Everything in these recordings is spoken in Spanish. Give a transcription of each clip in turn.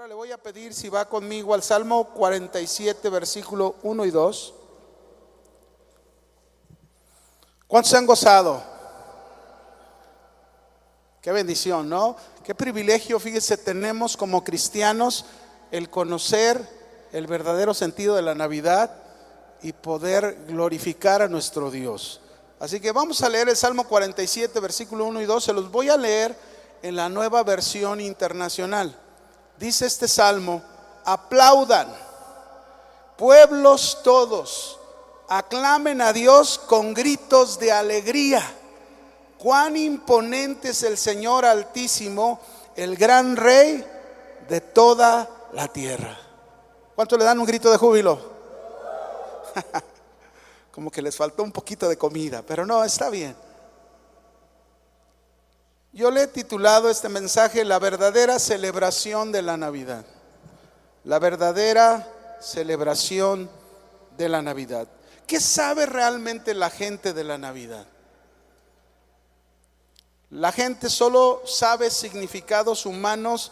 Ahora le voy a pedir si va conmigo al Salmo 47, versículo 1 y 2. ¿Cuántos se han gozado? Qué bendición, ¿no? Qué privilegio, fíjese, tenemos como cristianos el conocer el verdadero sentido de la Navidad y poder glorificar a nuestro Dios. Así que vamos a leer el Salmo 47, versículo 1 y 2. Se los voy a leer en la Nueva Versión Internacional. Dice este salmo: aplaudan, pueblos todos, aclamen a Dios con gritos de alegría. Cuán imponente es el Señor Altísimo, el gran Rey de toda la tierra. ¿Cuánto le dan un grito de júbilo? Como que les faltó un poquito de comida, pero no, está bien. Yo le he titulado este mensaje: la verdadera celebración de la Navidad. La verdadera celebración de la Navidad. ¿Qué sabe realmente la gente de la Navidad? La gente solo sabe significados humanos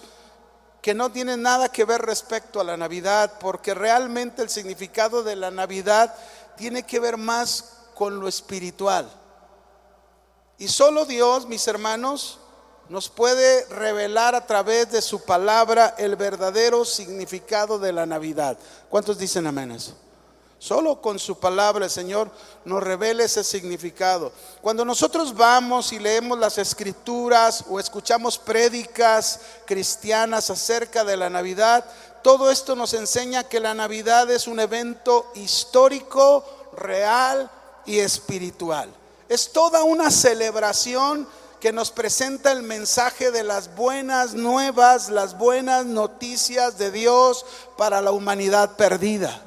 que no tienen nada que ver respecto a la Navidad, porque realmente el significado de la Navidad tiene que ver más con lo espiritual. Y solo Dios, mis hermanos, nos puede revelar a través de su palabra el verdadero significado de la Navidad. ¿Cuántos dicen amén eso? Solo con su palabra el Señor nos revela ese significado. Cuando nosotros vamos y leemos las escrituras o escuchamos prédicas cristianas acerca de la Navidad, todo esto nos enseña que la Navidad es un evento histórico, real y espiritual. Es toda una celebración que nos presenta el mensaje de las buenas nuevas, las buenas noticias de Dios para la humanidad perdida.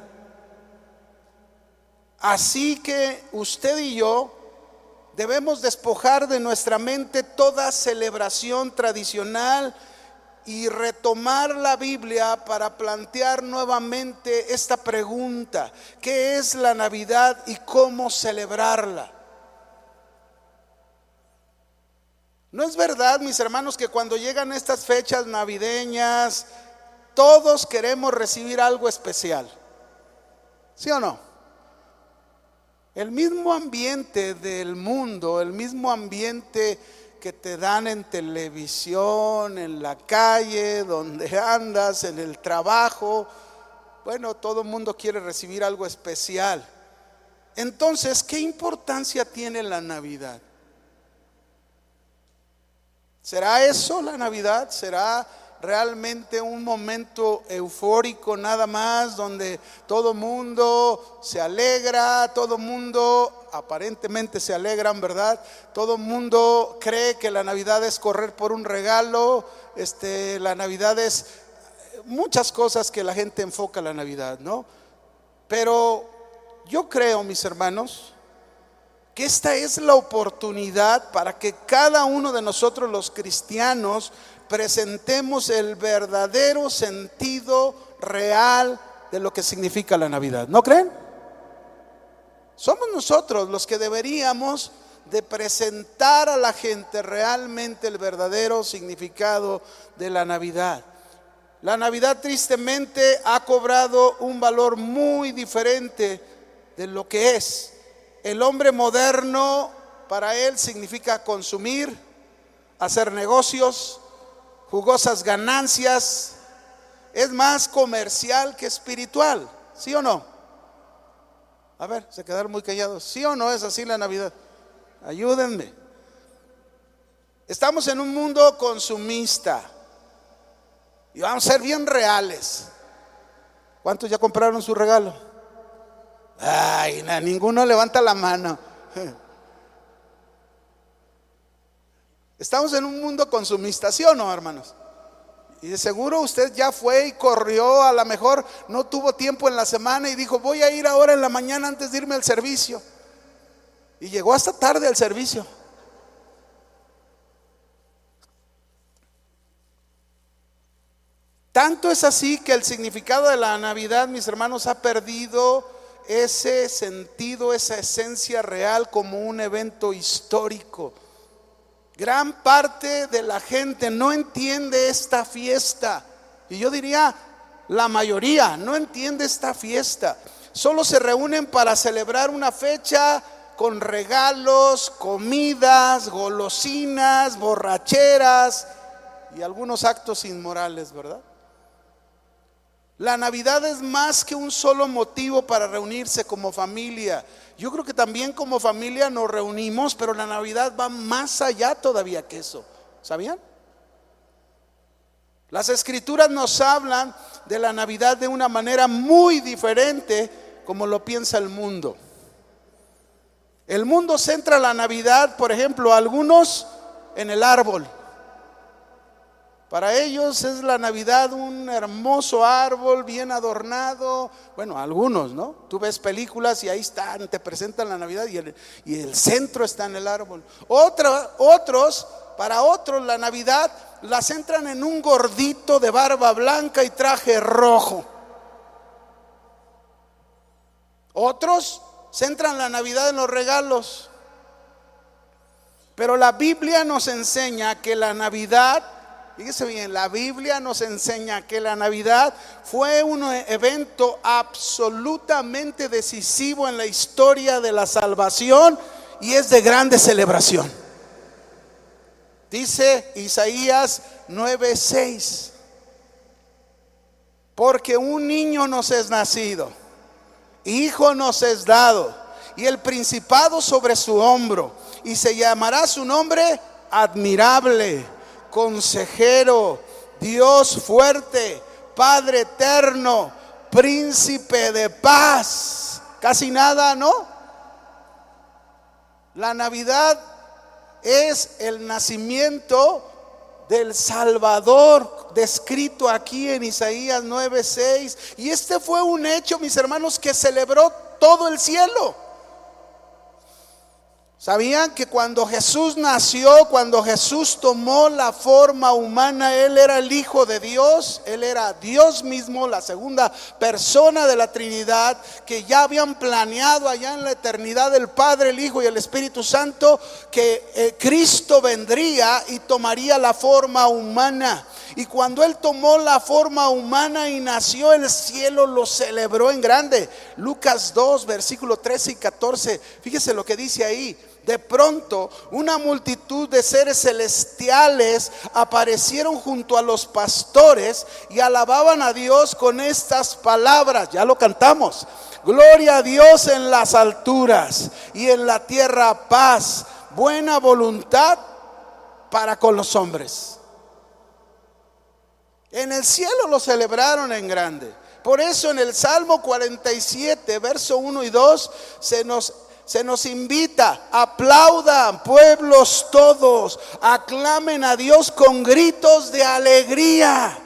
Así que usted y yo debemos despojar de nuestra mente toda celebración tradicional y retomar la Biblia para plantear nuevamente esta pregunta: ¿qué es la Navidad y cómo celebrarla? ¿No es verdad, mis hermanos, que cuando llegan estas fechas navideñas todos queremos recibir algo especial? ¿Sí o no? El mismo ambiente del mundo, el mismo ambiente que te dan en televisión, en la calle, donde andas, en el trabajo, bueno, todo el mundo quiere recibir algo especial. Entonces, ¿qué importancia tiene la Navidad? ¿Será eso la Navidad? ¿Será realmente un momento eufórico nada más, donde todo mundo se alegra, todo mundo aparentemente se alegran, ¿verdad? Todo mundo cree que la Navidad es correr por un regalo, la Navidad es muchas cosas que la gente enfoca a la Navidad, ¿no? Pero yo creo, mis hermanos, que esta es la oportunidad para que cada uno de nosotros los cristianos presentemos el verdadero sentido real de lo que significa la Navidad. ¿No creen? Somos nosotros los que deberíamos de presentar a la gente realmente el verdadero significado de la Navidad. La Navidad tristemente ha cobrado un valor muy diferente de lo que es. El hombre moderno, para él significa consumir, hacer negocios, jugosas ganancias. Es más comercial que espiritual, ¿sí o no? A ver, se quedaron muy callados. ¿Sí o no es así la Navidad? Ayúdenme. Estamos en un mundo consumista y vamos a ser bien reales. ¿Cuántos ya compraron su regalo? Ay, ninguno levanta la mano. Estamos en un mundo consumista, ¿sí o no, hermanos? Y de seguro usted ya fue y corrió, a lo mejor no tuvo tiempo en la semana y dijo: voy a ir ahora en la mañana antes de irme al servicio. Y llegó hasta tarde al servicio. Tanto es así que el significado de la Navidad, mis hermanos, ha perdido ese sentido, esa esencia real como un evento histórico. Gran parte de la gente no entiende esta fiesta. y yo diría la mayoría, no entiende esta fiesta. Solo se reúnen para celebrar una fecha con regalos, comidas, golosinas, borracheras y algunos actos inmorales, ¿verdad? La Navidad es más que un solo motivo para reunirse como familia. Yo creo que también como familia nos reunimos, pero la Navidad va más allá todavía que eso. ¿Sabían? Las Escrituras nos hablan de la Navidad de una manera muy diferente como lo piensa el mundo. El mundo centra la Navidad, por ejemplo, algunos en el árbol. Para ellos es la Navidad un hermoso árbol bien adornado. Bueno, algunos, ¿no? Tú ves películas y ahí están, te presentan la Navidad y el centro está en el árbol. Para otros la Navidad la centran en un gordito de barba blanca y traje rojo. Otros centran la Navidad en los regalos. Pero la Biblia nos enseña que la Navidad, fíjese bien, la Biblia nos enseña que la Navidad fue un evento absolutamente decisivo en la historia de la salvación y es de grande celebración. Dice Isaías 9:6, porque un niño nos es nacido, hijo nos es dado, y el principado sobre su hombro, y se llamará su nombre admirable, consejero, Dios fuerte, Padre eterno, príncipe de paz. Casi nada, ¿no? La Navidad es el nacimiento del Salvador descrito aquí en Isaías 9:6. Y este fue un hecho, mis hermanos, que celebró todo el cielo. ¿Sabían que cuando Jesús nació, cuando Jesús tomó la forma humana, Él era el Hijo de Dios? Él era Dios mismo, la segunda persona de la Trinidad, que ya habían planeado allá en la eternidad el Padre, el Hijo y el Espíritu Santo, que Cristo vendría y tomaría la forma humana. Y cuando Él tomó la forma humana y nació, el cielo lo celebró en grande. Lucas 2, versículo 13 y 14. Fíjese lo que dice ahí. De pronto, una multitud de seres celestiales aparecieron junto a los pastores y alababan a Dios con estas palabras. Ya lo cantamos. Gloria a Dios en las alturas y en la tierra paz, buena voluntad para con los hombres. En el cielo lo celebraron en grande. Por eso en el Salmo 47, verso 1 y 2 se nos invita: aplaudan pueblos todos, aclamen a Dios con gritos de alegría.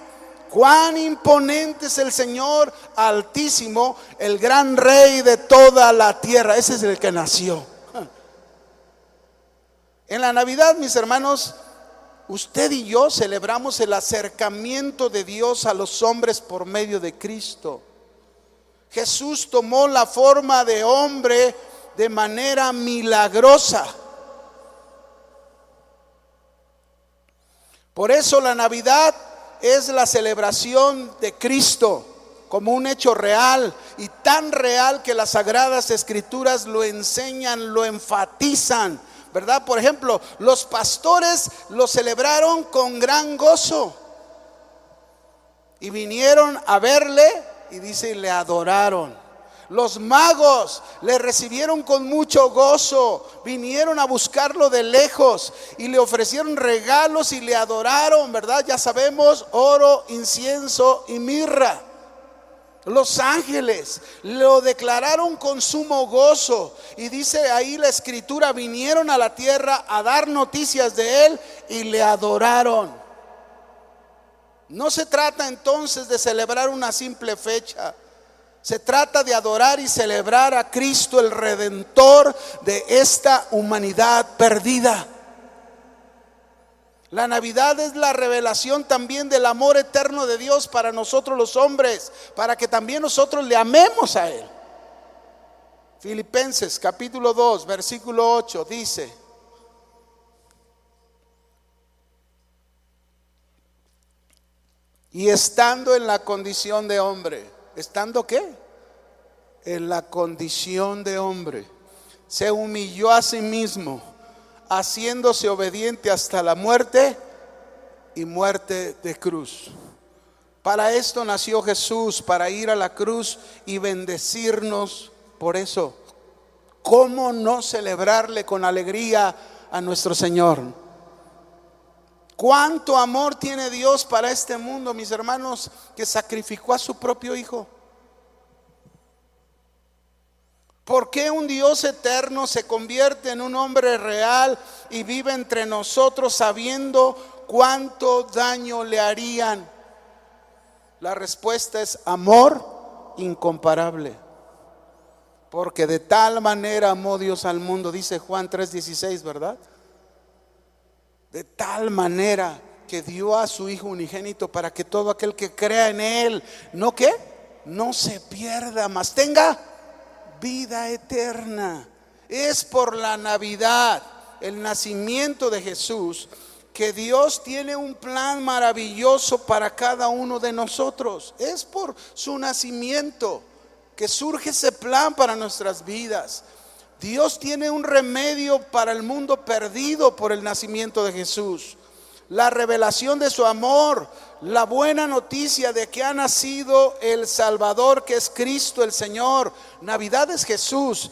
Cuán imponente es el Señor Altísimo, el gran Rey de toda la tierra. Ese es el que nació. En la Navidad, mis hermanos, usted y yo celebramos el acercamiento de Dios a los hombres por medio de Cristo. Jesús tomó la forma de hombre de manera milagrosa. Por eso la Navidad es la celebración de Cristo como un hecho real, y tan real que las Sagradas Escrituras lo enseñan, lo enfatizan, ¿verdad? Por ejemplo, los pastores lo celebraron con gran gozo y vinieron a verle, y dice, y le adoraron. Los magos le recibieron con mucho gozo, vinieron a buscarlo de lejos y le ofrecieron regalos y le adoraron, ¿verdad? Ya sabemos, oro, incienso y mirra. Los ángeles lo declararon con sumo gozo, y dice ahí la Escritura, vinieron a la tierra a dar noticias de él y le adoraron. No se trata entonces de celebrar una simple fecha. Se trata de adorar y celebrar a Cristo, el Redentor de esta humanidad perdida. La Navidad es la revelación también del amor eterno de Dios para nosotros los hombres, para que también nosotros le amemos a Él. Filipenses capítulo 2, versículo 8 dice: Y estando en la condición de hombre, ¿estando qué? En la condición de hombre, se humilló a sí mismo, haciéndose obediente hasta la muerte y muerte de cruz. Para esto nació Jesús, para ir a la cruz y bendecirnos. Por eso, ¿cómo no celebrarle con alegría a nuestro Señor? ¿Cuánto amor tiene Dios para este mundo, mis hermanos, que sacrificó a su propio Hijo? ¿Por qué un Dios eterno se convierte en un hombre real y vive entre nosotros sabiendo cuánto daño le harían? La respuesta es amor incomparable. Porque de tal manera amó Dios al mundo, dice Juan 3:16, ¿verdad? De tal manera que dio a su Hijo unigénito para que todo aquel que crea en Él, ¿no qué? No se pierda, mas tenga vida eterna. Es por la Navidad, el nacimiento de Jesús, que Dios tiene un plan maravilloso para cada uno de nosotros. Es por su nacimiento que surge ese plan para nuestras vidas. Dios tiene un remedio para el mundo perdido por el nacimiento de Jesús. La revelación de su amor, la buena noticia de que ha nacido el Salvador, que es Cristo el Señor. Navidad es Jesús,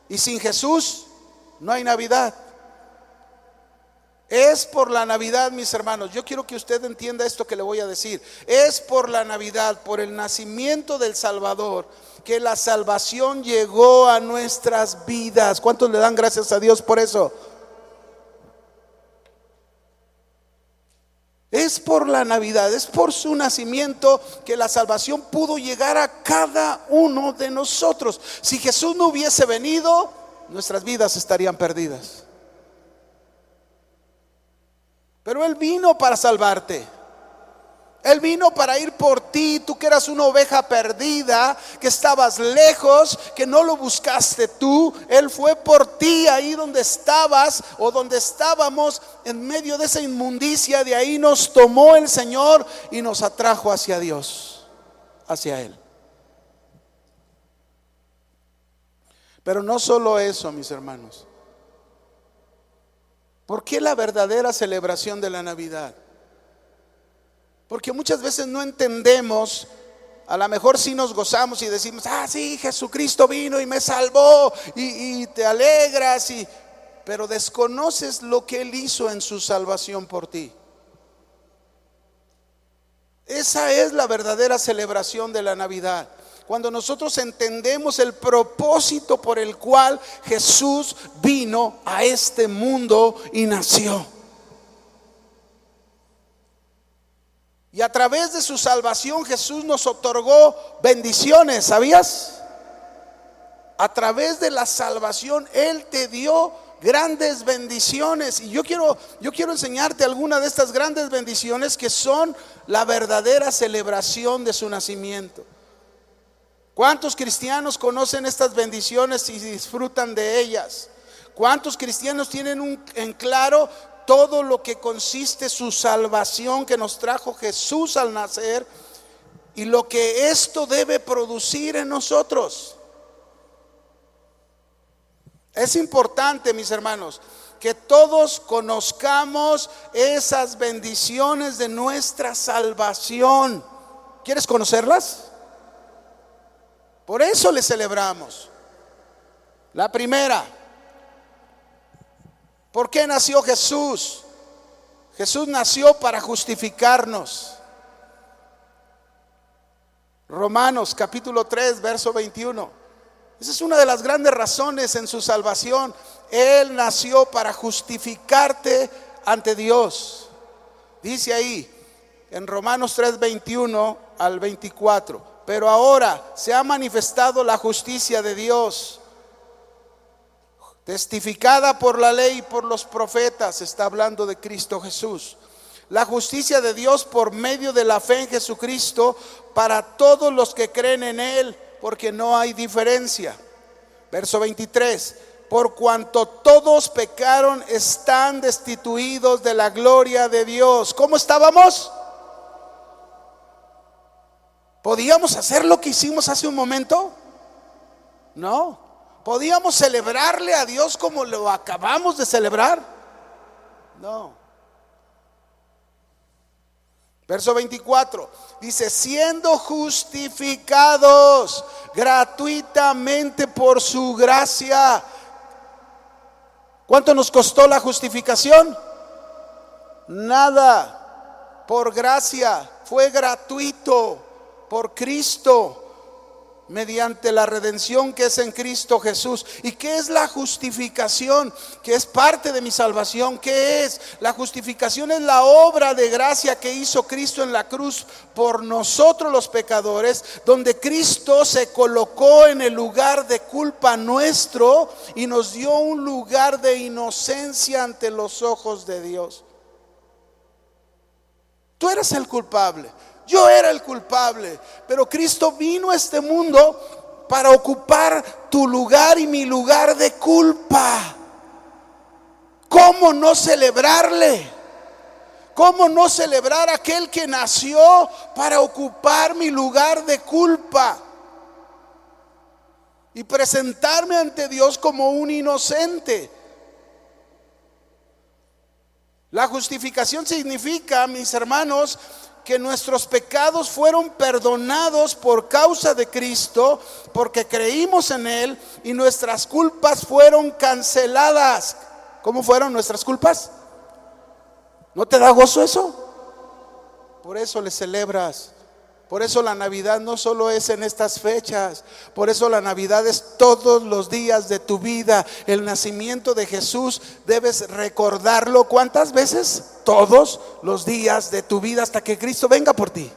y sin Jesús no hay Navidad. Es por la Navidad, mis hermanos. Yo quiero que usted entienda esto que le voy a decir. Es por la Navidad, por el nacimiento del Salvador, que la salvación llegó a nuestras vidas. ¿Cuántos le dan gracias a Dios por eso? Es por la Navidad, es por su nacimiento que la salvación pudo llegar a cada uno de nosotros. Si Jesús no hubiese venido, nuestras vidas estarían perdidas. Pero Él vino para salvarte. Él vino para ir por ti, tú que eras una oveja perdida, que estabas lejos, que no lo buscaste tú. Él fue por ti ahí donde estabas o donde estábamos, en medio de esa inmundicia. De ahí nos tomó el Señor y nos atrajo hacia Dios, hacia Él. Pero no solo eso, mis hermanos. ¿Por qué la verdadera celebración de la Navidad? Porque muchas veces no entendemos. A lo mejor sí nos gozamos y decimos: ah, sí, Jesucristo vino y me salvó, y te alegras, pero desconoces lo que Él hizo en su salvación por ti. Esa es la verdadera celebración de la Navidad. Cuando nosotros entendemos el propósito por el cual Jesús vino a este mundo y nació. Y a través de su salvación Jesús nos otorgó bendiciones, ¿sabías? A través de la salvación Él te dio grandes bendiciones. Y yo quiero enseñarte algunas de estas grandes bendiciones que son la verdadera celebración de su nacimiento. ¿Cuántos cristianos conocen estas bendiciones y disfrutan de ellas? ¿Cuántos cristianos tienen en claro todo lo que consiste su salvación que nos trajo Jesús al nacer y lo que esto debe producir en nosotros? Es importante, mis hermanos, que todos conozcamos esas bendiciones de nuestra salvación. ¿Quieres conocerlas? Por eso le celebramos. La primera: ¿por qué nació Jesús? Jesús nació para justificarnos. Romanos capítulo 3, verso 21. Esa es una de las grandes razones en su salvación. Él nació para justificarte ante Dios. Dice ahí en Romanos 3, 21 al 24: pero ahora se ha manifestado la justicia de Dios, testificada por la ley y por los profetas. Está hablando de Cristo Jesús. La justicia de Dios por medio de la fe en Jesucristo para todos los que creen en Él, porque no hay diferencia. Verso 23: por cuanto todos pecaron, están destituidos de la gloria de Dios. ¿Cómo estábamos? ¿Podíamos hacer lo que hicimos hace un momento? No. ¿Podíamos celebrarle a Dios como lo acabamos de celebrar? No. Verso 24 dice: siendo justificados gratuitamente por su gracia. ¿Cuánto nos costó la justificación? Nada. Por gracia, fue gratuito por Cristo, mediante la redención que es en Cristo Jesús. ¿Y qué es la justificación? Que es parte de mi salvación. ¿Qué es? La justificación es la obra de gracia que hizo Cristo en la cruz por nosotros los pecadores, donde Cristo se colocó en el lugar de culpa nuestro y nos dio un lugar de inocencia ante los ojos de Dios. Tú eres el culpable. Yo era el culpable, pero Cristo vino a este mundo para ocupar tu lugar y mi lugar de culpa. ¿Cómo no celebrarle? ¿Cómo no celebrar a aquel que nació para ocupar mi lugar de culpa y presentarme ante Dios como un inocente? La justificación significa, mis hermanos, que nuestros pecados fueron perdonados por causa de Cristo, porque creímos en Él, y nuestras culpas fueron canceladas. ¿Cómo fueron nuestras culpas? ¿No te da gozo eso? Por eso le celebras. Por eso la Navidad no solo es en estas fechas. Por eso la Navidad es todos los días de tu vida. El nacimiento de Jesús debes recordarlo. ¿Cuántas veces? Todos los días de tu vida, hasta que Cristo venga por ti.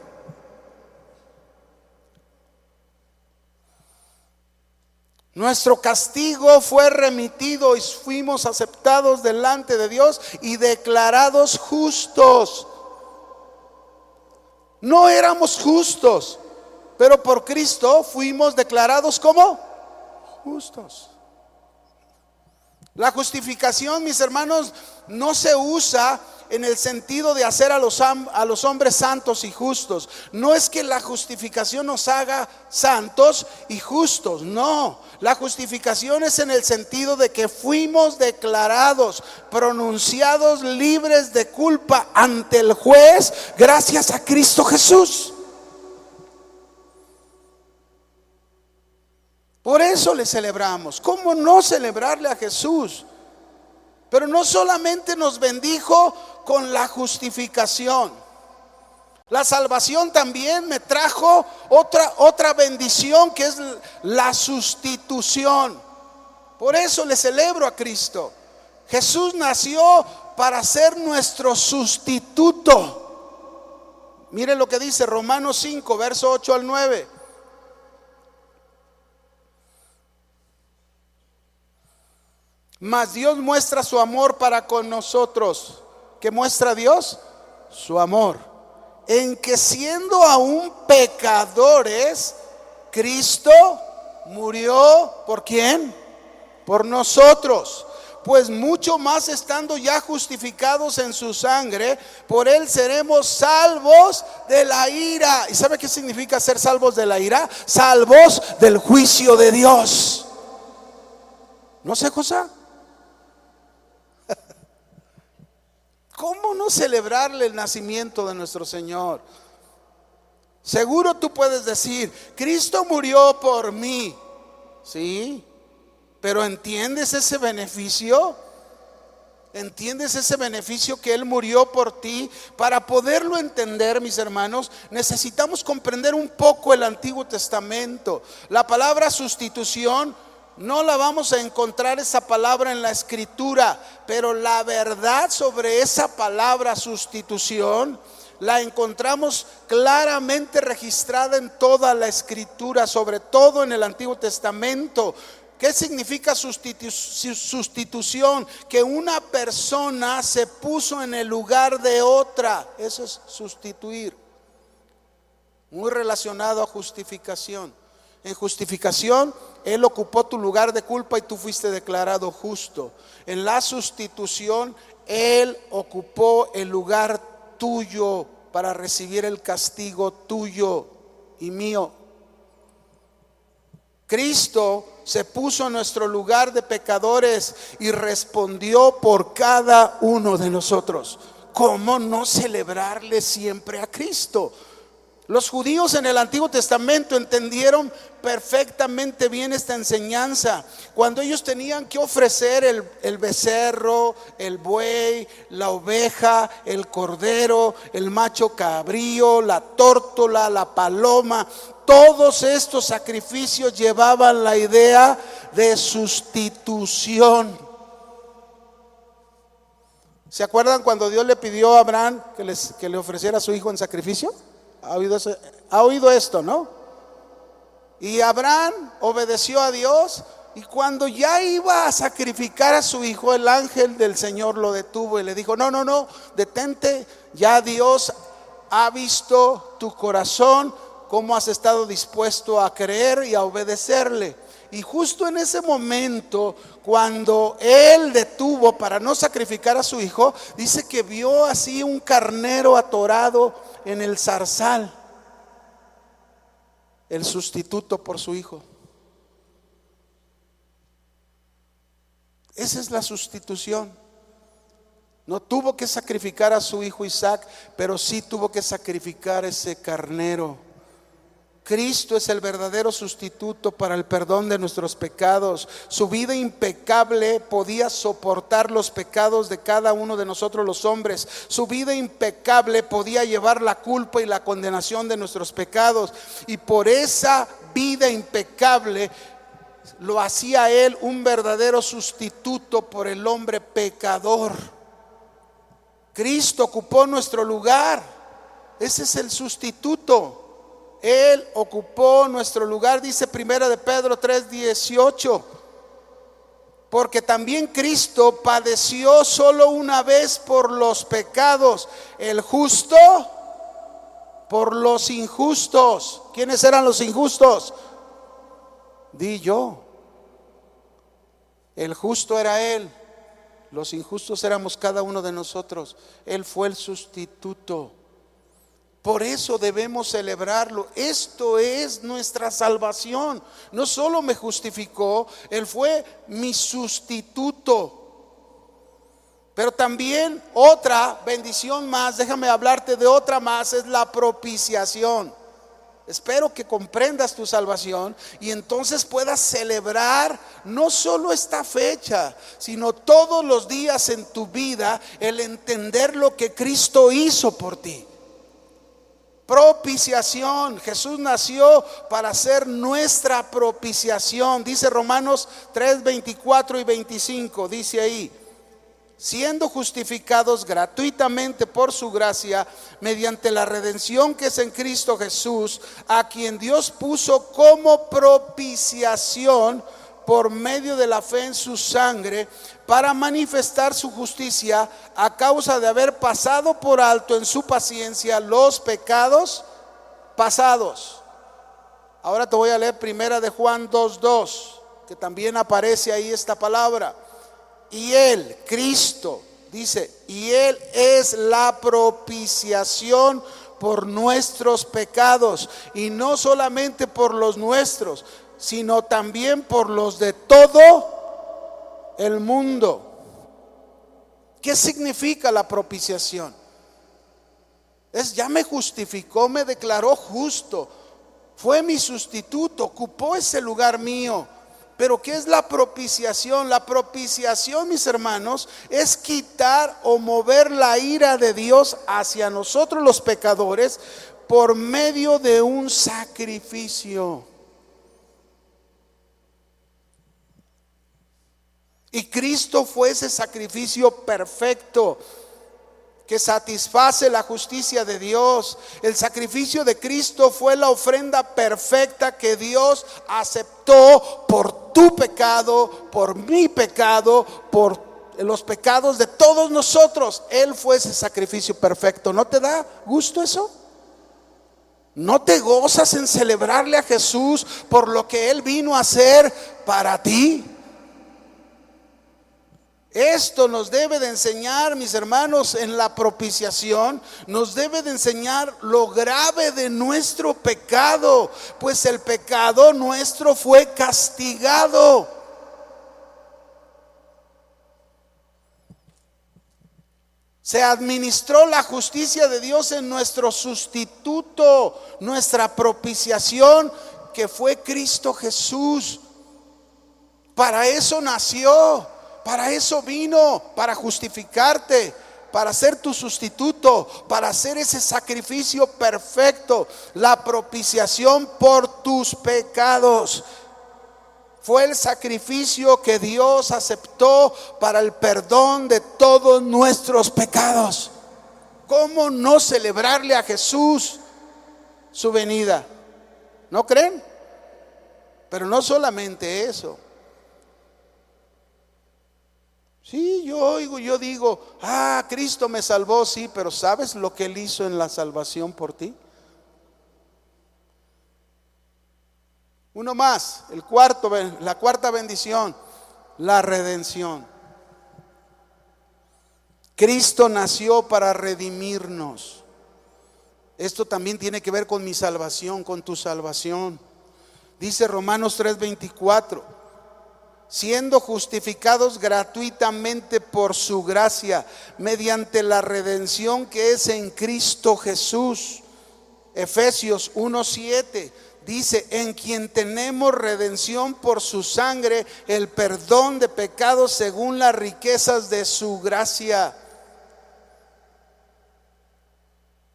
Nuestro castigo fue remitido y fuimos aceptados delante de Dios y declarados justos. No éramos justos, pero por Cristo fuimos declarados como justos. La justificación, mis hermanos, no se usa en el sentido de hacer a los hombres santos y justos. No es que la justificación nos haga santos y justos, no. La justificación es en el sentido de que fuimos declarados, pronunciados libres de culpa ante el juez gracias a Cristo Jesús. Por eso le celebramos. ¿Cómo no celebrarle a Jesús? Pero no solamente nos bendijo con la justificación. La salvación también me trajo otra bendición, que es la sustitución. Por eso le celebro a Cristo. Jesús nació para ser nuestro sustituto. Miren lo que dice Romanos 5, verso 8 al 9. Mas Dios muestra su amor para con nosotros. ¿Qué muestra Dios? Su amor, en que siendo aún pecadores, Cristo murió. ¿Por quién? Por nosotros. Pues mucho más, estando ya justificados en su sangre, por él seremos salvos de la ira. ¿Y sabe qué significa ser salvos de la ira? Salvos del juicio de Dios. ¿No sé, cosa? ¿Cómo no celebrarle el nacimiento de nuestro Señor? Seguro tú puedes decir: Cristo murió por mí. Sí, pero ¿entiendes ese beneficio? ¿Entiendes ese beneficio que Él murió por ti? Para poderlo entender, mis hermanos, necesitamos comprender un poco el Antiguo Testamento. La palabra sustitución no la vamos a encontrar, esa palabra, en la Escritura, pero la verdad sobre esa palabra sustitución la encontramos claramente registrada en toda la Escritura, sobre todo en el Antiguo Testamento. ¿Qué significa sustitución? Que una persona se puso en el lugar de otra. Eso es sustituir. Muy relacionado a justificación. En justificación, Él ocupó tu lugar de culpa y tú fuiste declarado justo. En la sustitución, Él ocupó el lugar tuyo para recibir el castigo tuyo. y mío. Cristo se puso en nuestro lugar de pecadores y respondió por cada uno de nosotros. ¿Cómo no celebrarle siempre a Cristo? Los judíos en el Antiguo Testamento entendieron perfectamente bien esta enseñanza. Cuando ellos tenían que ofrecer el becerro, el buey, la oveja, el cordero, el macho cabrío, la tórtola, la paloma, todos estos sacrificios llevaban la idea de sustitución. ¿Se acuerdan cuando Dios le pidió a Abraham que le ofreciera a su hijo en sacrificio? ¿Ha oído esto, no? Y Abraham obedeció a Dios, y cuando ya iba a sacrificar a su hijo, el ángel del Señor lo detuvo y le dijo: no, detente, ya Dios ha visto tu corazón, cómo has estado dispuesto a creer y a obedecerle. Y justo en ese momento, cuando él detuvo para no sacrificar a su hijo, dice que vio así un carnero atorado en el zarzal, el sustituto por su hijo. Esa es la sustitución. No tuvo que sacrificar a su hijo Isaac, pero sí tuvo que sacrificar ese carnero. Cristo es el verdadero sustituto para el perdón de nuestros pecados. Su vida impecable podía soportar los pecados de cada uno de nosotros los hombres. Su vida impecable podía llevar la culpa y la condenación de nuestros pecados. Y por esa vida impecable lo hacía Él un verdadero sustituto por el hombre pecador. Cristo ocupó nuestro lugar. Ese es el sustituto. Él ocupó nuestro lugar, dice Primera de Pedro 3:18. Porque también Cristo padeció solo una vez por los pecados, el justo por los injustos. ¿Quiénes eran los injustos? Di yo. El justo era Él, los injustos éramos cada uno de nosotros. Él fue el sustituto. Por eso debemos celebrarlo. Esto es nuestra salvación. No solo me justificó, Él fue mi sustituto. Pero también otra bendición más, déjame hablarte de otra más, es la propiciación. Espero que comprendas tu salvación y entonces puedas celebrar no solo esta fecha, sino todos los días en tu vida, el entender lo que Cristo hizo por ti. Propiciación. Jesús nació para ser nuestra propiciación. Dice Romanos 3:24 y 25. Dice ahí: siendo justificados gratuitamente por su gracia, mediante la redención que es en Cristo Jesús, a quien Dios puso como propiciación por medio de la fe en su sangre, para manifestar su justicia a causa de haber pasado por alto en su paciencia los pecados pasados. Ahora te voy a leer Primera de Juan 2:2, que también aparece ahí esta palabra. Y Él, Cristo, dice, y Él es la propiciación por nuestros pecados, y no solamente por los nuestros, sino también por los de todo el mundo. ¿Qué significa la propiciación? Ya me justificó, me declaró justo, fue mi sustituto, ocupó ese lugar mío. Pero ¿qué es la propiciación? La propiciación, mis hermanos, es quitar o mover la ira de Dios hacia nosotros los pecadores por medio de un sacrificio. Y Cristo fue ese sacrificio perfecto que satisface la justicia de Dios. El sacrificio de Cristo fue la ofrenda perfecta que Dios aceptó por tu pecado, por mi pecado, por los pecados de todos nosotros. Él fue ese sacrificio perfecto. ¿No te da gusto eso? ¿No te gozas en celebrarle a Jesús por lo que Él vino a hacer para ti? Esto nos debe de enseñar, mis hermanos, en la propiciación, nos debe de enseñar lo grave de nuestro pecado, pues el pecado nuestro fue castigado. Se administró la justicia de Dios en nuestro sustituto, nuestra propiciación, que fue Cristo Jesús. Para eso nació, para eso vino, para justificarte, para ser tu sustituto, para hacer ese sacrificio perfecto, la propiciación por tus pecados. Fue el sacrificio que Dios aceptó para el perdón de todos nuestros pecados. ¿Cómo no celebrarle a Jesús su venida? ¿No creen? Pero no solamente eso. Sí, yo digo, Cristo me salvó, sí, pero ¿sabes lo que Él hizo en la salvación por ti? Uno más, la cuarta bendición, la redención. Cristo nació para redimirnos. Esto también tiene que ver con mi salvación, con tu salvación. Dice Romanos 3:24, siendo justificados gratuitamente por su gracia, mediante la redención que es en Cristo Jesús. Efesios 1:7 dice, en quien tenemos redención por su sangre, el perdón de pecados según las riquezas de su gracia.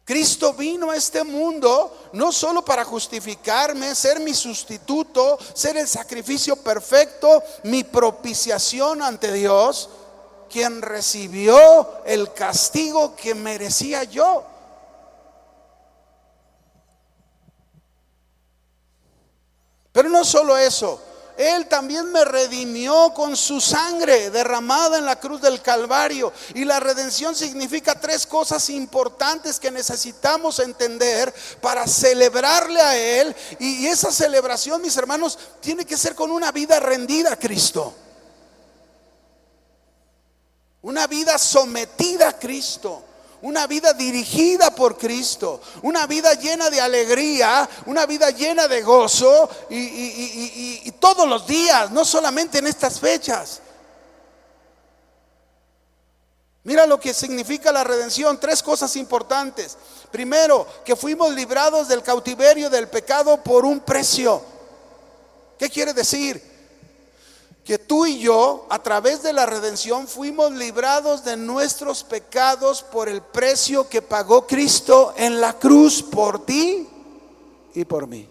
Cristo vino a este mundo no solo para justificarme, ser mi sustituto, ser el sacrificio perfecto, mi propiciación ante Dios, quien recibió el castigo que merecía yo. Pero no solo eso, Él también me redimió con su sangre derramada en la cruz del Calvario. Y la redención significa tres cosas importantes que necesitamos entender para celebrarle a Él. Y esa celebración, mis hermanos, tiene que ser con una vida rendida a Cristo, una vida sometida a Cristo, una vida dirigida por Cristo, una vida llena de alegría, una vida llena de gozo y todos los días, no solamente en estas fechas. Mira lo que significa la redención, tres cosas importantes. Primero, que fuimos librados del cautiverio del pecado por un precio. ¿Qué quiere decir? Que tú y yo, a través de la redención, fuimos librados de nuestros pecados por el precio que pagó Cristo en la cruz por ti y por mí.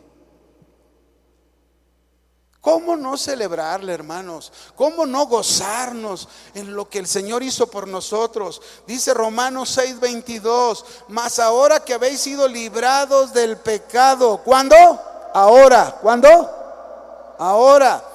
¿Cómo no celebrarle, hermanos? ¿Cómo no gozarnos en lo que el Señor hizo por nosotros? Dice Romanos 6:22, mas ahora que habéis sido librados del pecado. ¿Cuándo? Ahora. ¿Cuándo? Ahora.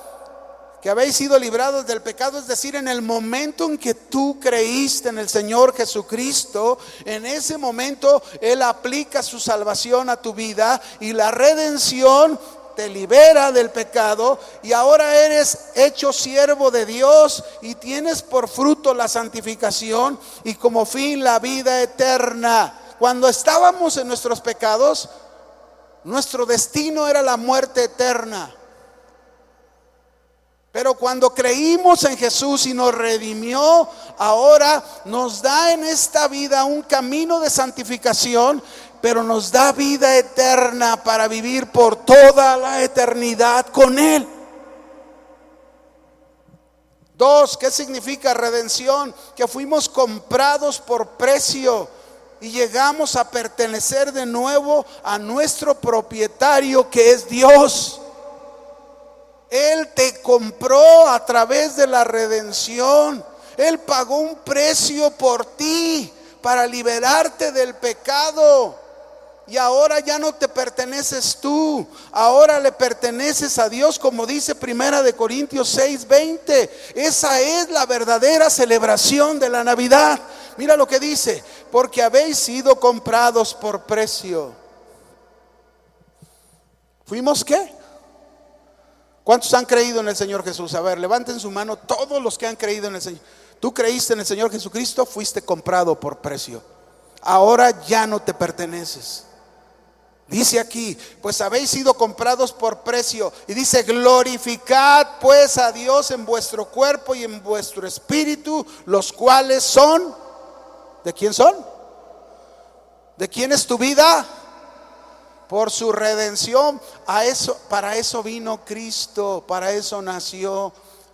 Que habéis sido librados del pecado, es decir, en el momento en que tú creíste en el Señor Jesucristo, en ese momento Él aplica su salvación a tu vida y la redención te libera del pecado y ahora eres hecho siervo de Dios y tienes por fruto la santificación y como fin la vida eterna. Cuando estábamos en nuestros pecados, nuestro destino era la muerte eterna. Pero cuando creímos en Jesús y nos redimió, ahora nos da en esta vida un camino de santificación, pero nos da vida eterna para vivir por toda la eternidad con Él. Dos, ¿qué significa redención? Que fuimos comprados por precio y llegamos a pertenecer de nuevo a nuestro propietario, que es Dios. Él te compró a través de la redención. Él pagó un precio por ti para liberarte del pecado. Y ahora ya no te perteneces tú, ahora le perteneces a Dios, como dice 1 Corintios 6:20. Esa es la verdadera celebración de la Navidad. Mira lo que dice: porque habéis sido comprados por precio. ¿Fuimos qué? ¿Cuántos han creído en el Señor Jesús? A ver, levanten su mano todos los que han creído en el Señor. Tú creíste en el Señor Jesucristo, fuiste comprado por precio. Ahora ya no te perteneces. Dice aquí, pues habéis sido comprados por precio. Y dice, glorificad pues a Dios en vuestro cuerpo y en vuestro espíritu, los cuales son, ¿de quién son? ¿De quién es tu vida? Por su redención. Para eso vino Cristo, para eso nació.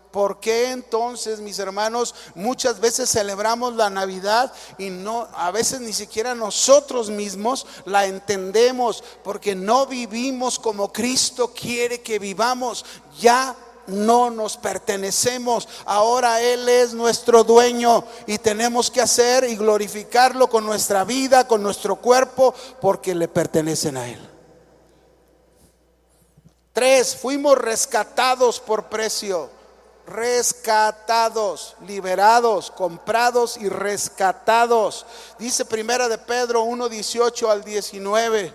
¿Por qué entonces, mis hermanos, muchas veces celebramos la Navidad y no, a veces ni siquiera nosotros mismos la entendemos, porque no vivimos como Cristo quiere que vivamos? Ya no nos pertenecemos, ahora Él es nuestro dueño y tenemos que hacer y glorificarlo con nuestra vida, con nuestro cuerpo, porque le pertenecen a Él. 3, fuimos rescatados por precio. Rescatados, liberados, comprados y rescatados. Dice Primera de Pedro 1:18 al 19,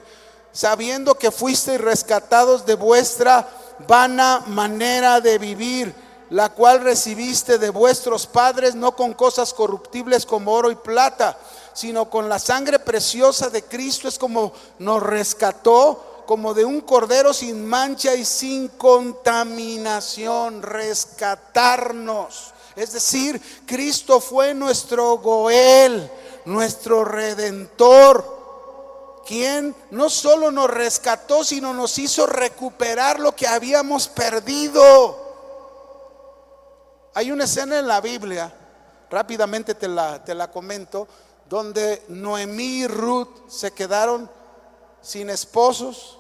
sabiendo que fuisteis rescatados de vuestra vana manera de vivir, la cual recibiste de vuestros padres, no con cosas corruptibles como oro y plata, sino con la sangre preciosa de Cristo. Es como nos rescató, como de un cordero sin mancha y sin contaminación. Rescatarnos, es decir, Cristo fue nuestro Goel, nuestro Redentor, quien no solo nos rescató, sino nos hizo recuperar lo que habíamos perdido. Hay una escena en la Biblia, rápidamente te la comento, donde Noemí y Ruth se quedaron sin esposos,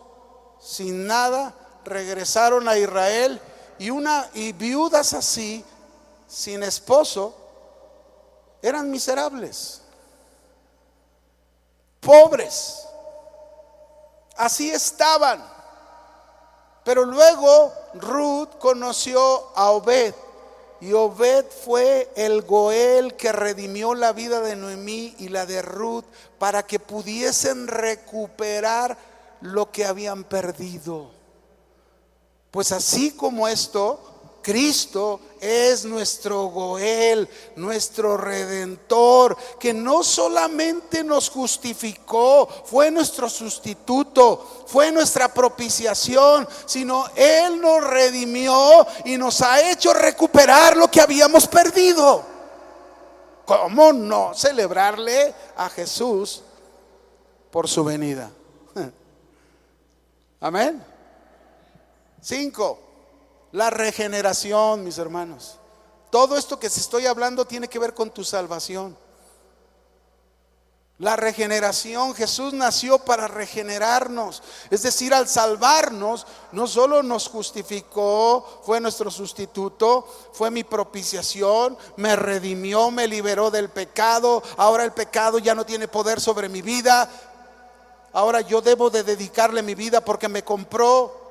sin nada, regresaron a Israel, y viudas así, sin esposo, eran miserables, pobres, así estaban. Pero luego Ruth conoció a Obed, y Obed fue el Goel que redimió la vida de Noemí y la de Ruth, para que pudiesen recuperar lo que habían perdido. Pues así como esto, Cristo es nuestro Goel, nuestro Redentor, que no solamente nos justificó, fue nuestro sustituto, fue nuestra propiciación, sino Él nos redimió y nos ha hecho recuperar lo que habíamos perdido. ¿Cómo no celebrarle a Jesús por su venida? Amén. 5, la regeneración, mis hermanos. Todo esto que se estoy hablando tiene que ver con tu salvación. La regeneración, Jesús nació para regenerarnos. Es decir, al salvarnos, no solo nos justificó, fue nuestro sustituto, fue mi propiciación, me redimió, me liberó del pecado. Ahora el pecado ya no tiene poder sobre mi vida. Ahora yo debo de dedicarle mi vida porque me compró,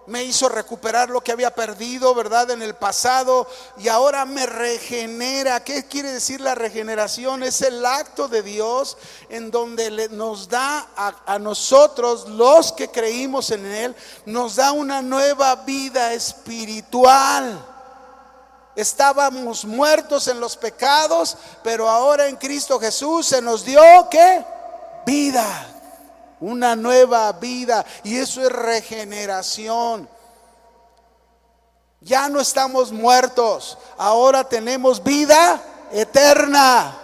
me hizo recuperar lo que había perdido, ¿verdad?, en el pasado, y ahora me regenera. ¿Qué quiere decir la regeneración? Es el acto de Dios en donde nos da a nosotros, los que creímos en Él, nos da una nueva vida espiritual. Estábamos muertos en los pecados, pero ahora en Cristo Jesús se nos dio, ¿qué? Vida. Una nueva vida, y eso es regeneración. Ya no estamos muertos, ahora tenemos vida eterna.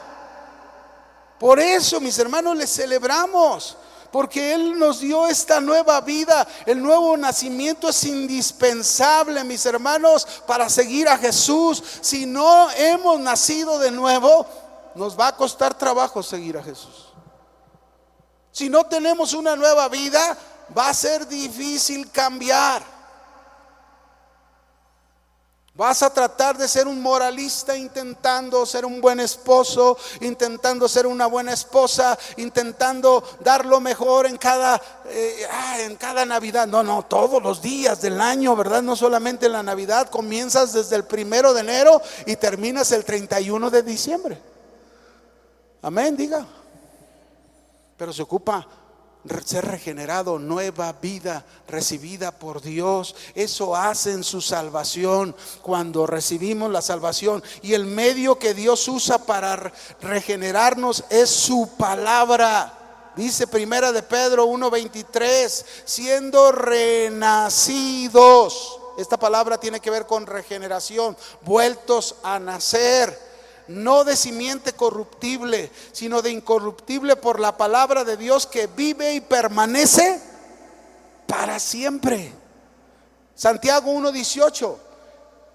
Por eso, mis hermanos, les celebramos, porque Él nos dio esta nueva vida. El nuevo nacimiento es indispensable, mis hermanos, para seguir a Jesús. Si no hemos nacido de nuevo, nos va a costar trabajo seguir a Jesús. Si no tenemos una nueva vida, va a ser difícil cambiar. Vas a tratar de ser un moralista, intentando ser un buen esposo, intentando ser una buena esposa, intentando dar lo mejor en cada Navidad. No, todos los días del año, ¿verdad? No solamente en la Navidad. Comienzas desde el 1 de enero y terminas el 31 de diciembre. Amén, diga. Pero se ocupa ser regenerado, nueva vida recibida por Dios. Eso hace en su salvación, cuando recibimos la salvación. Y el medio que Dios usa para regenerarnos es su palabra. Dice Primera de Pedro 1:23, siendo renacidos. Esta palabra tiene que ver con regeneración, vueltos a nacer. No de simiente corruptible, sino de incorruptible, por la palabra de Dios que vive y permanece para siempre. Santiago 1:18,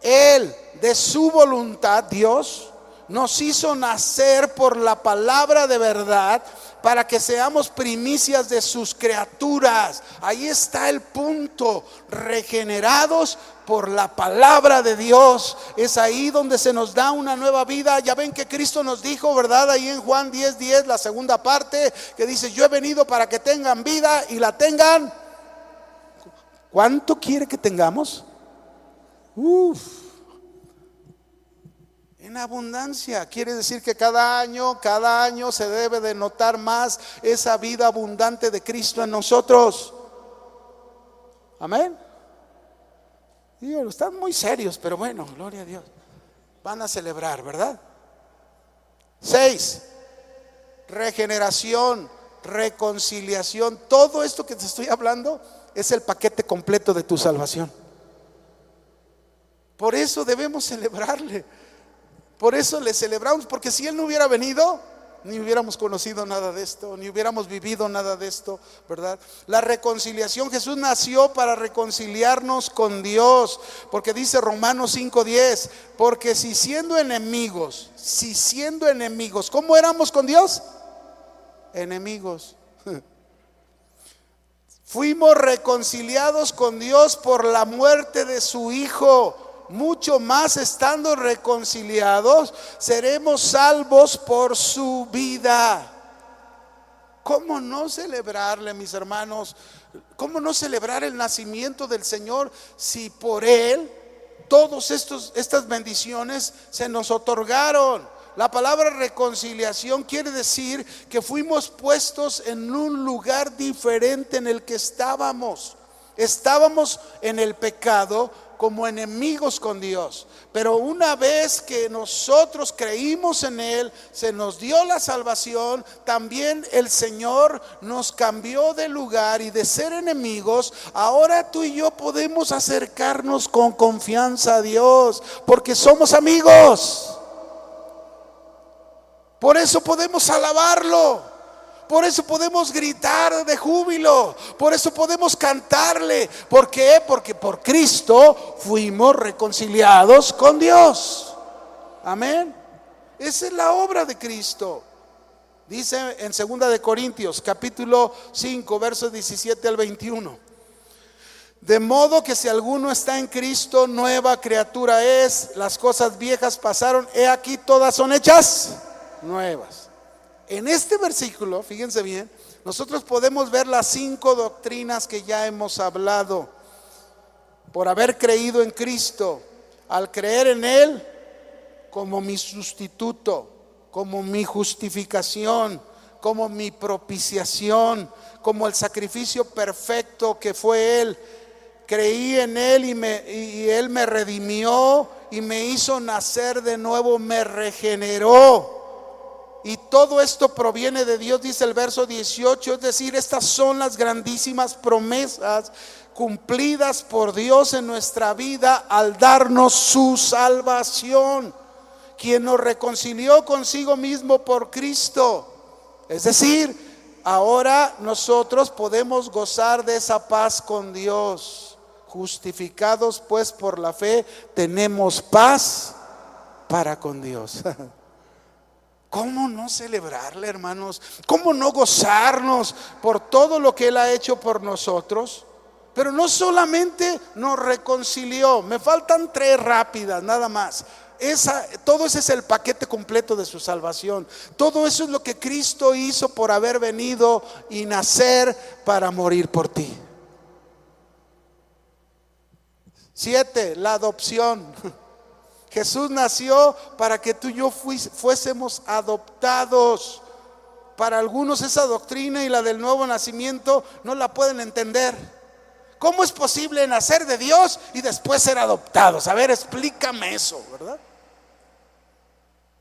Él de su voluntad, Dios, nos hizo nacer por la palabra de verdad, para que seamos primicias de sus criaturas. Ahí está el punto, regenerados por la palabra de Dios. Es ahí donde se nos da una nueva vida. Ya ven que Cristo nos dijo, ¿verdad? Ahí en Juan 10:10, la segunda parte, que dice: yo he venido para que tengan vida y la tengan. ¿Cuánto quiere que tengamos? En abundancia. Quiere decir que cada año se debe de notar más esa vida abundante de Cristo en nosotros. Amén. Digo, están muy serios, pero bueno, gloria a Dios. Van a celebrar, ¿verdad? 6, regeneración, reconciliación. Todo esto que te estoy hablando es el paquete completo de tu salvación. Por eso debemos celebrarle. Por eso le celebramos, porque si Él no hubiera venido, ni hubiéramos conocido nada de esto, ni hubiéramos vivido nada de esto, ¿verdad? La reconciliación, Jesús nació para reconciliarnos con Dios, porque dice Romanos 5:10, porque si siendo enemigos, ¿cómo éramos con Dios? Enemigos. Fuimos reconciliados con Dios por la muerte de su Hijo. Mucho más, estando reconciliados, seremos salvos por su vida. ¿Cómo no celebrarle, mis hermanos? ¿Cómo no celebrar el nacimiento del Señor, si por Él todas estas bendiciones se nos otorgaron? La palabra reconciliación quiere decir que fuimos puestos en un lugar diferente en el que estábamos. Estábamos en el pecado como enemigos con Dios, pero una vez que nosotros creímos en Él, se nos dio la salvación. También el Señor nos cambió de lugar, y de ser enemigos, ahora tú y yo podemos acercarnos con confianza a Dios, porque somos amigos. Por eso podemos alabarlo. Por eso podemos gritar de júbilo. Por eso podemos cantarle. ¿Por qué? Porque por Cristo fuimos reconciliados con Dios. Amén. Esa es la obra de Cristo. Dice en 2 de Corintios capítulo 5 versos 17 al 21. De modo que si alguno está en Cristo, nueva criatura es. Las cosas viejas pasaron, he aquí todas son hechas nuevas. En este versículo, fíjense bien, nosotros podemos ver las 5 doctrinas que ya hemos hablado. Por haber creído en Cristo, al creer en Él como mi sustituto, como mi justificación, como mi propiciación, como el sacrificio perfecto que fue Él. Creí en Él y Él me redimió y me hizo nacer de nuevo, me regeneró. Y todo esto proviene de Dios, dice el verso 18. Es decir, estas son las grandísimas promesas cumplidas por Dios en nuestra vida al darnos su salvación, quien nos reconcilió consigo mismo por Cristo. Es decir, ahora nosotros podemos gozar de esa paz con Dios. Justificados pues por la fe, tenemos paz para con Dios. ¿Cómo no celebrarle, hermanos? ¿Cómo no gozarnos por todo lo que Él ha hecho por nosotros? Pero no solamente nos reconcilió. Me faltan 3 rápidas, nada más. Todo ese es el paquete completo de su salvación. Todo eso es lo que Cristo hizo por haber venido y nacer para morir por ti. 7, la adopción. Jesús nació para que tú y yo fuésemos adoptados para algunos esa doctrina y la del nuevo nacimiento no la pueden entender. ¿Cómo es posible nacer de Dios y después ser adoptados? A ver, explícame eso, ¿verdad?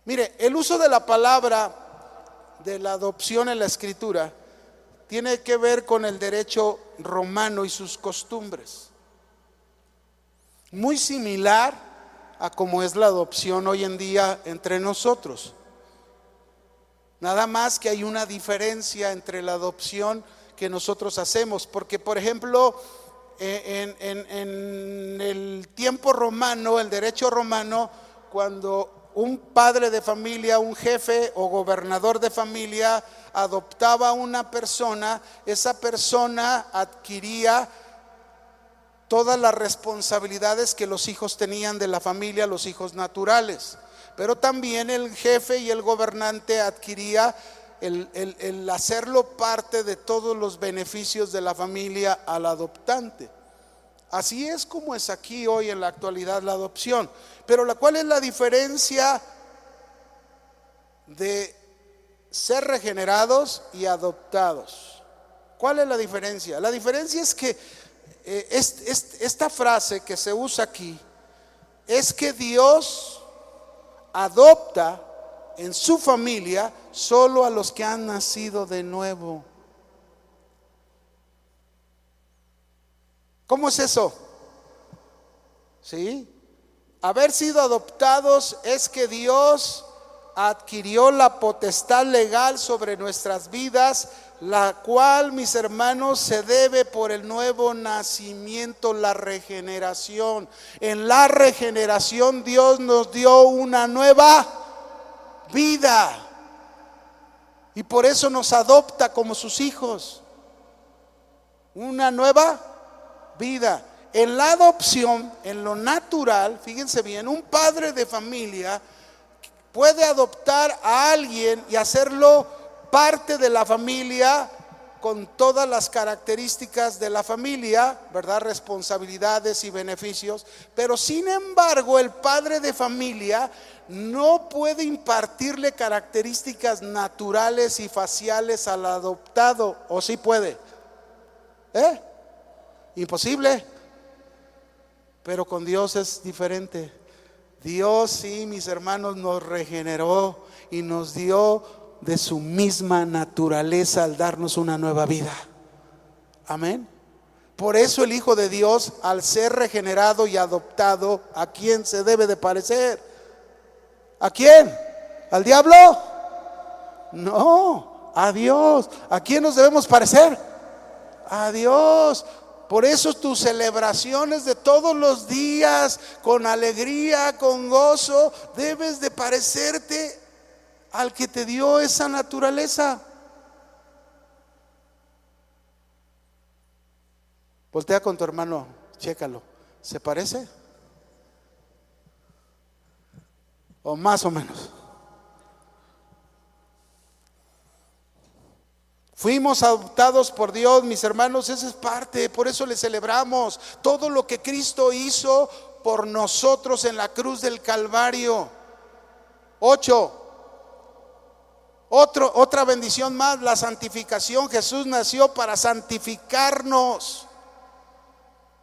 Mire, el uso de la palabra de la adopción en la Escritura tiene que ver con el derecho romano y sus costumbres. Muy similar a como es la adopción hoy en día entre nosotros. Nada más que hay una diferencia entre la adopción que nosotros hacemos, porque por ejemplo en el tiempo romano, el derecho romano, cuando un padre de familia, un jefe o gobernador de familia adoptaba a una persona, esa persona adquiría todas las responsabilidades que los hijos tenían de la familia, los hijos naturales. Pero también el jefe y el gobernante adquiría el hacerlo parte de todos los beneficios de la familia al adoptante. Así es como es aquí hoy en la actualidad la adopción. Pero ¿cuál es la diferencia de ser regenerados y adoptados? ¿Cuál es la diferencia? La diferencia es que esta frase que se usa aquí es que Dios adopta en su familia solo a los que han nacido de nuevo. ¿Cómo es eso? ¿Sí? Haber sido adoptados es que Dios adquirió la potestad legal sobre nuestras vidas, la cual, mis hermanos, se debe por el nuevo nacimiento, la regeneración. En la regeneración Dios nos dio una nueva vida y por eso nos adopta como sus hijos. Una nueva vida. En la adopción, en lo natural, fíjense bien, un padre de familia puede adoptar a alguien y hacerlo parte de la familia con todas las características de la familia, ¿verdad? Responsabilidades y beneficios. Pero sin embargo, el padre de familia no puede impartirle características naturales y faciales al adoptado. ¿O sí puede? Imposible. Pero con Dios es diferente. Dios, sí, mis hermanos, nos regeneró y nos dio de su misma naturaleza al darnos una nueva vida. Amén. Por eso el Hijo de Dios, al ser regenerado y adoptado, ¿a quién se debe de parecer? ¿A quién? ¿Al diablo? No, a Dios. ¿A quién nos debemos parecer? A Dios. Por eso tus celebraciones de todos los días, con alegría, con gozo, debes de parecerte al que te dio esa naturaleza. Voltea con tu hermano, chécalo. ¿Se parece? ¿O más o menos? Fuimos adoptados por Dios, mis hermanos, esa es parte, por eso le celebramos todo lo que Cristo hizo por nosotros en la cruz del Calvario. 8. Otra bendición más, la santificación. Jesús nació para santificarnos.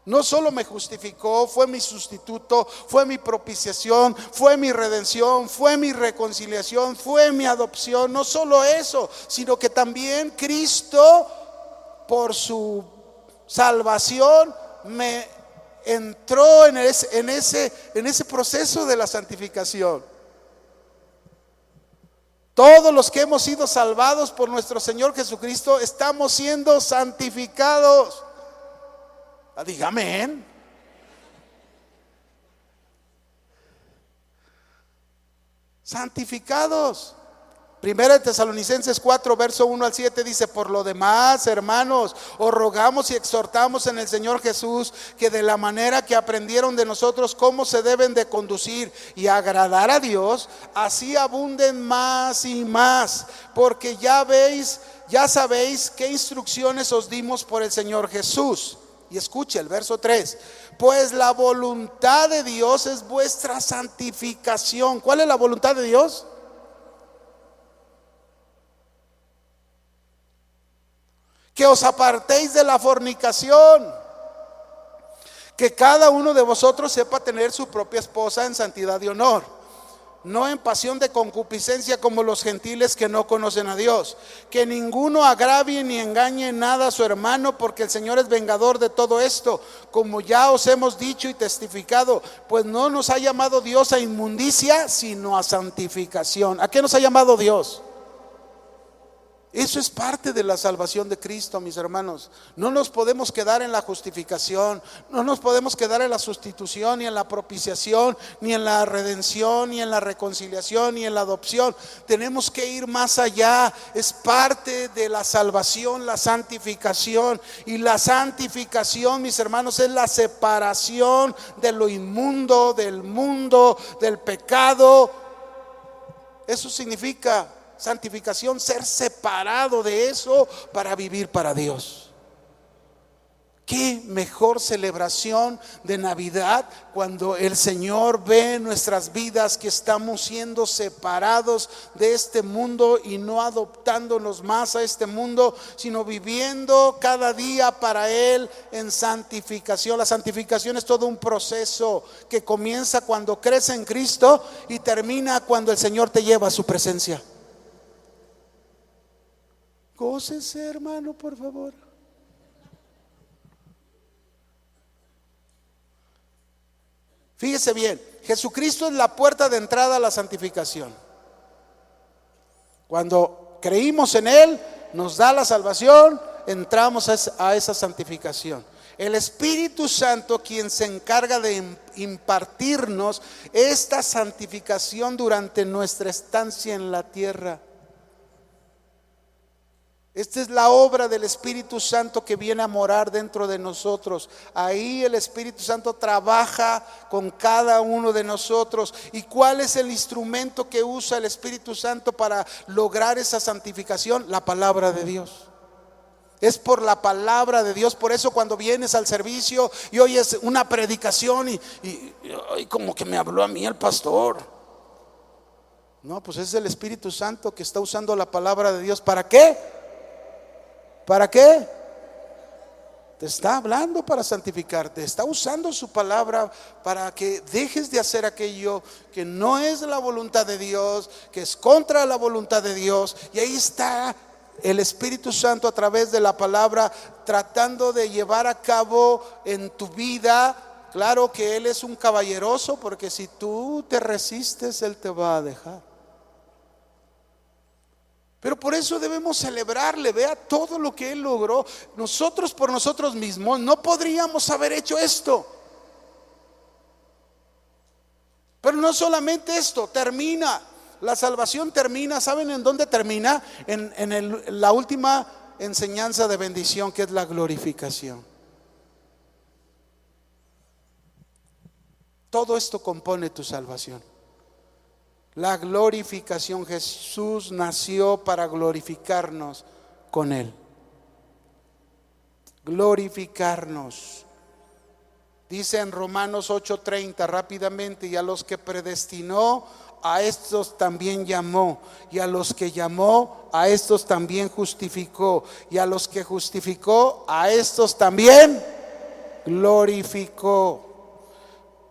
No solo me justificó, fue mi sustituto, fue mi propiciación, fue mi redención, fue mi reconciliación, fue mi adopción. No solo eso, sino que también Cristo, por su salvación, me entró en ese proceso de la santificación. Todos los que hemos sido salvados por nuestro Señor Jesucristo estamos siendo santificados. Dígame, ¿eh? Santificados. Primera de Tesalonicenses 4, verso 1 al 7 dice: por lo demás, hermanos, os rogamos y exhortamos en el Señor Jesús que de la manera que aprendieron de nosotros cómo se deben de conducir y agradar a Dios, así abunden más y más, porque ya sabéis qué instrucciones os dimos por el Señor Jesús. Y escuche el verso 3: pues la voluntad de Dios es vuestra santificación. ¿Cuál es la voluntad de Dios? que os apartéis de la fornicación, que cada uno de vosotros sepa tener su propia esposa en santidad y honor, no en pasión de concupiscencia como los gentiles que no conocen a Dios. Que ninguno agravie ni engañe en nada a su hermano, porque el Señor es vengador de todo esto, como ya os hemos dicho y testificado. Pues no nos ha llamado Dios a inmundicia, sino a santificación. ¿A qué nos ha llamado Dios? Eso es parte de la salvación de Cristo, mis hermanos. No nos podemos quedar en la justificación, no nos podemos quedar en la sustitución, ni en la propiciación, ni en la redención, ni en la reconciliación, ni en la adopción. Tenemos que ir más allá. Es parte de la salvación, la santificación. Y la santificación, mis hermanos, es la separación de lo inmundo, del mundo, del pecado. Eso significa santificación, ser separado de eso para vivir para Dios. Qué mejor celebración de Navidad cuando el Señor ve en nuestras vidas que estamos siendo separados de este mundo y no adoptándonos más a este mundo, sino viviendo cada día para Él en santificación. La santificación es todo un proceso que comienza cuando crees en Cristo y termina cuando el Señor te lleva a su presencia. Gócese, hermano, por favor. Fíjese bien, Jesucristo es la puerta de entrada a la santificación. Cuando creímos en Él, nos da la salvación, entramos a esa santificación. El Espíritu Santo, quien se encarga de impartirnos esta santificación durante nuestra estancia en la tierra. Esta es la obra del Espíritu Santo que viene a morar dentro de nosotros. Ahí el Espíritu Santo trabaja con cada uno de nosotros. ¿Y cuál es el instrumento que usa el Espíritu Santo para lograr esa santificación? La palabra de Dios. Es por la palabra de Dios. Por eso cuando vienes al servicio y oyes una predicación y como que me habló a mí el pastor. No, pues es el Espíritu Santo que está usando la palabra de Dios. ¿Para qué? ¿Para qué? Te está hablando para santificarte. Está usando su palabra para que dejes de hacer aquello que no es la voluntad de Dios, que es contra la voluntad de Dios. Y ahí está el Espíritu Santo a través de la palabra tratando de llevar a cabo en tu vida. Claro que Él es un caballeroso, porque si tú te resistes, Él te va a dejar. Pero por eso debemos celebrarle. Vea todo lo que Él logró. Nosotros por nosotros mismos no podríamos haber hecho esto. Pero no solamente esto, termina. La salvación termina. ¿Saben en dónde termina? En la última enseñanza de bendición, que es la glorificación. Todo esto compone tu salvación. La glorificación. Jesús nació para glorificarnos con Él. Glorificarnos. Dice en Romanos 8:30 rápidamente: y a los que predestinó, a estos también llamó, y a los que llamó, a estos también justificó, y a los que justificó, a estos también glorificó.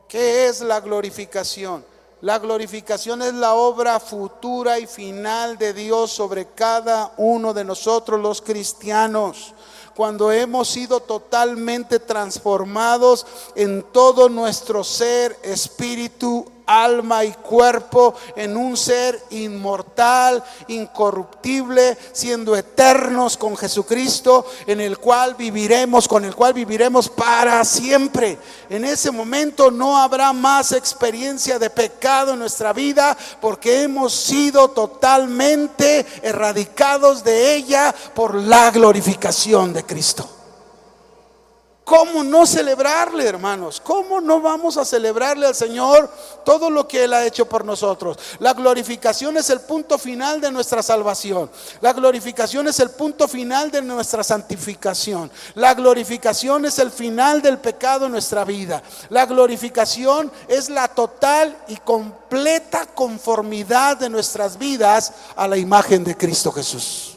¿Qué es la glorificación? La glorificación es la obra futura y final de Dios sobre cada uno de nosotros los cristianos. Cuando hemos sido totalmente transformados en todo nuestro ser, espíritu, alma y cuerpo, en un ser inmortal, incorruptible, siendo eternos con Jesucristo, en el cual viviremos, con el cual viviremos para siempre. En ese momento no habrá más experiencia de pecado en nuestra vida, porque hemos sido totalmente erradicados de ella por la glorificación de Cristo. ¿Cómo no celebrarle, hermanos? ¿Cómo no vamos a celebrarle al Señor todo lo que Él ha hecho por nosotros? La glorificación es el punto final de nuestra salvación. La glorificación es el punto final de nuestra santificación. La glorificación es el final del pecado en nuestra vida. La glorificación es la total y completa conformidad de nuestras vidas a la imagen de Cristo Jesús.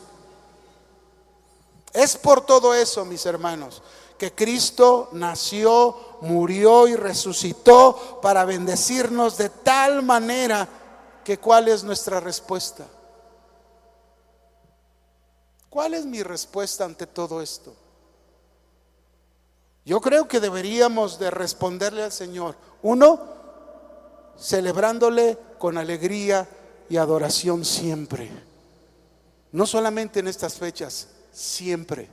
Es por todo eso, mis hermanos, que Cristo nació, murió y resucitó para bendecirnos de tal manera que ¿cuál es nuestra respuesta? ¿Cuál es mi respuesta ante todo esto? Yo creo que deberíamos de responderle al Señor. Uno, celebrándole con alegría y adoración siempre. No solamente en estas fechas, siempre.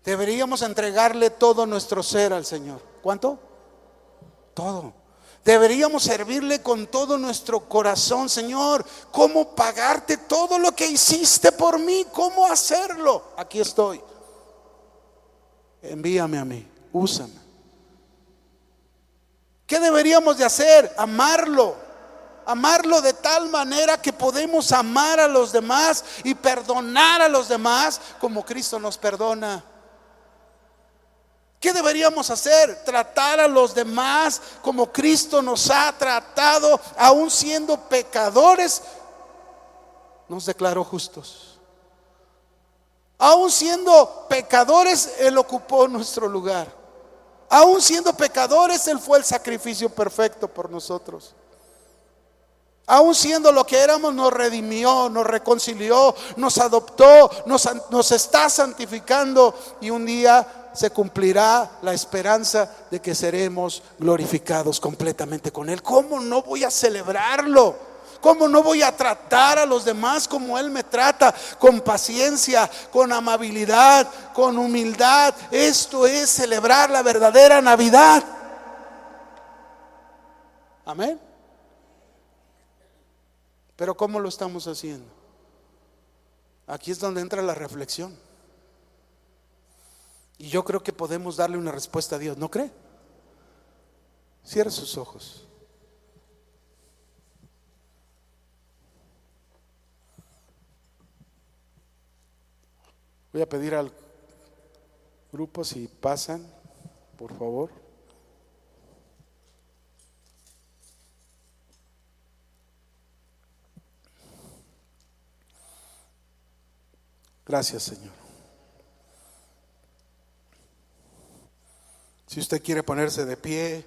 Deberíamos entregarle todo nuestro ser al Señor. ¿Cuánto? Todo. Deberíamos servirle con todo nuestro corazón. Señor, ¿cómo pagarte todo lo que hiciste por mí? ¿Cómo hacerlo? Aquí estoy. Envíame a mí, úsame. ¿Qué deberíamos de hacer? Amarlo. Amarlo de tal manera que podemos amar a los demás y perdonar a los demás como Cristo nos perdona. ¿Qué deberíamos hacer? Tratar a los demás como Cristo nos ha tratado, aun siendo pecadores, nos declaró justos. Aun siendo pecadores, Él ocupó nuestro lugar. Aun siendo pecadores, Él fue el sacrificio perfecto por nosotros. Aun siendo lo que éramos, nos redimió, nos reconcilió, nos adoptó, nos está santificando, y un día se cumplirá la esperanza de que seremos glorificados completamente con Él. ¿Cómo no voy a celebrarlo? ¿Cómo no voy a tratar a los demás como Él me trata? Con paciencia, con amabilidad, con humildad. Esto es celebrar la verdadera Navidad. Amén. Pero ¿cómo lo estamos haciendo? Aquí es donde entra la reflexión. Y yo creo que podemos darle una respuesta a Dios, ¿no cree? Cierre sus ojos. Voy a pedir al grupo si pasan, por favor. Gracias, Señor. Si usted quiere ponerse de pie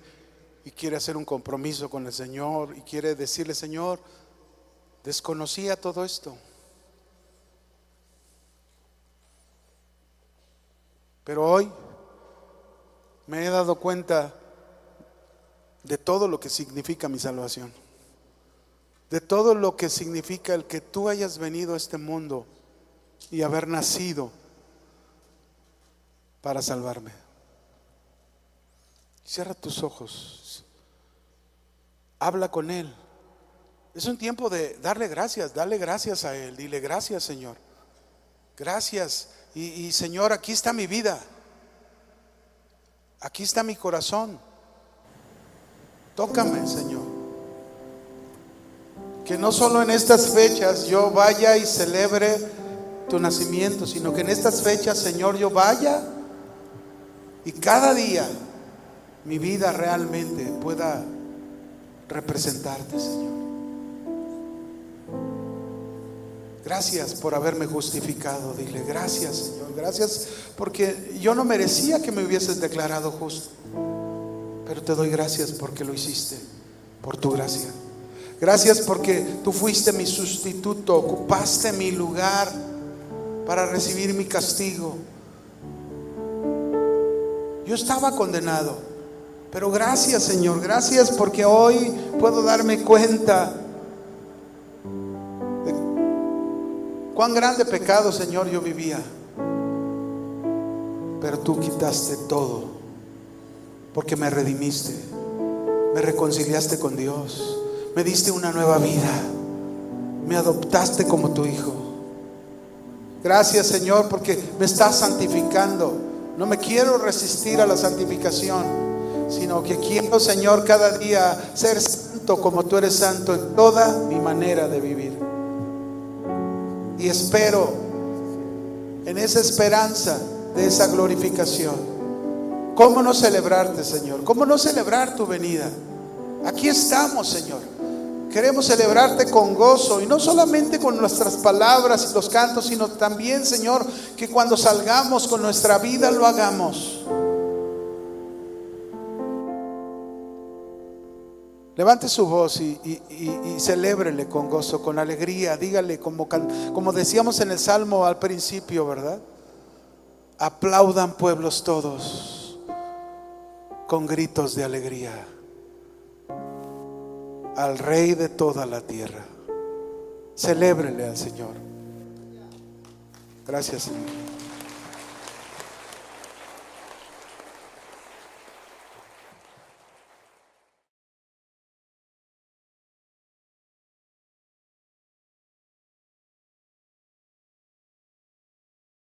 y quiere hacer un compromiso con el Señor y quiere decirle: Señor, desconocía todo esto, pero hoy me he dado cuenta de todo lo que significa mi salvación, de todo lo que significa el que tú hayas venido a este mundo y haber nacido para salvarme. Cierra tus ojos, habla con Él. Es un tiempo de darle gracias, dale gracias a Él. Dile: gracias, Señor, gracias. Y Señor, aquí está mi vida, aquí está mi corazón. Tócame, Señor. Que no solo en estas fechas yo vaya y celebre tu nacimiento, sino que en estas fechas, Señor, yo vaya y cada día mi vida realmente pueda representarte, Señor. Gracias por haberme justificado. Dile: gracias, Señor, gracias porque yo no merecía que me hubieses declarado justo, pero te doy gracias porque lo hiciste por tu gracia. Gracias porque tú fuiste mi sustituto, ocupaste mi lugar para recibir mi castigo. Yo estaba condenado, pero gracias, Señor, gracias porque hoy puedo darme cuenta de cuán grande pecado, Señor, yo vivía. Pero tú quitaste todo, porque me redimiste, me reconciliaste con Dios, me diste una nueva vida, me adoptaste como tu hijo. Gracias, Señor, porque me estás santificando. No me quiero resistir a la santificación, sino que quiero, Señor, cada día ser santo como tú eres santo en toda mi manera de vivir. Y espero en esa esperanza de esa glorificación. ¿Cómo no celebrarte, Señor? ¿Cómo no celebrar tu venida? Aquí estamos, Señor. Queremos celebrarte con gozo, y no solamente con nuestras palabras y los cantos, sino también, Señor, que cuando salgamos con nuestra vida lo hagamos. Levante su voz y celébrele con gozo, con alegría. Dígale como decíamos en el Salmo al principio, ¿verdad? Aplaudan pueblos todos con gritos de alegría al Rey de toda la tierra. Celébrele al Señor. Gracias, Señor.